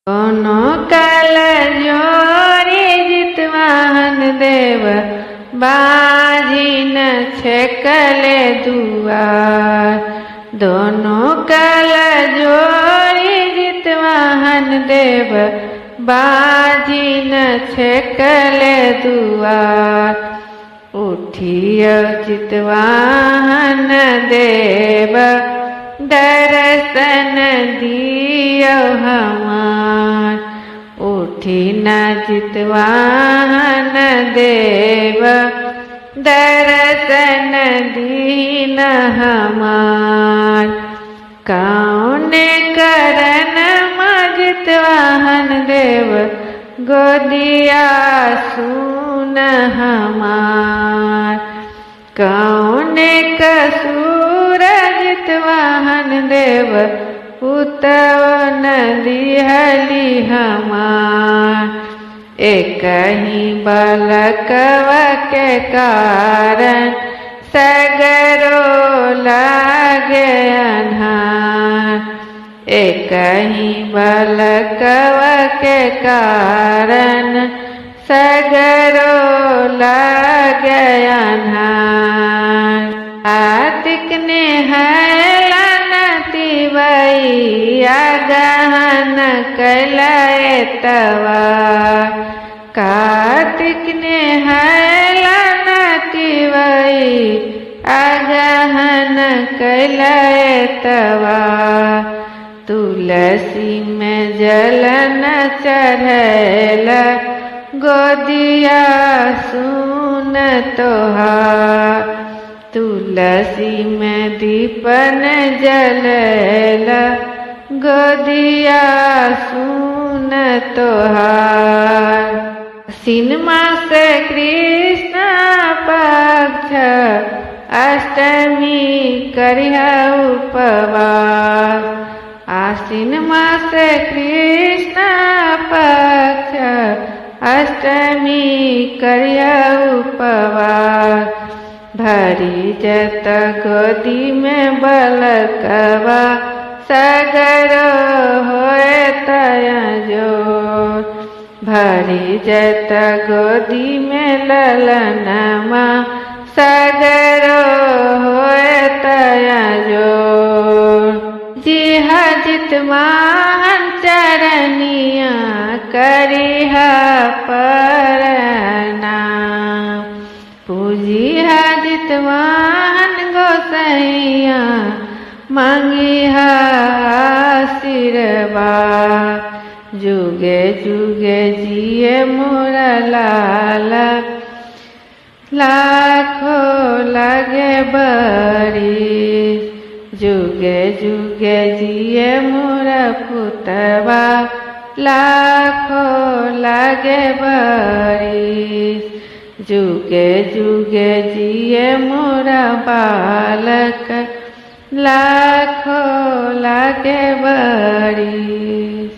दोनों काल जोरी जितवाहन देव बाजी न छेकले दुआर। दोनों काल जोरी जितवाहन देव बाजी न छेकले दुआर। उठियो चितवाहन देव दर्शन दियो हमार। उठी न चितवाहन देव दर्शन दीन हमार। कौन करन जितवाहन देव गोदिया सुन हमार। कौन कसूर जितवाहन देव पुतव न दिहली हमार। एक ही बालकव के कारण सगरो लागे अन्हार। एक ही बालकव के कारण सगरो लागे अन्हार। कार्तिक ने हलनती वही आगहन कैलाए तवा। कार्तिक ने हलनती वही आगहन कैलाए तवा। तुलसी में जलन चढ़ैला गोदिया सुन तोहार। तुलसी में दीपन जलैला गोदिया सुन तोहार। आश्विन मास कृष्ण पक्ष अष्टमी करिहा उपवास। आश्विन मास कृष्ण पक्ष अष्टमी करिहा उपवास। भरी जत गोदी में बलकवा सगरो होए तया जोर। भरी जत गोदी में ललनमा सगरो होए तया जोर। जिहा जितवाहन चरनिया करिहा प्रणाम। पूजिहा जितवाहन गोसैया मांगिहा आशीर्वाद। जुगे जुगे जिए मोरा लाला लाखों लागे बरिस। जुगे जुगे जिए मोरा पुतवा लाखों लागे बरिस। जुगे जुगे जिए मोरा बालक लाखों लागे बरिस।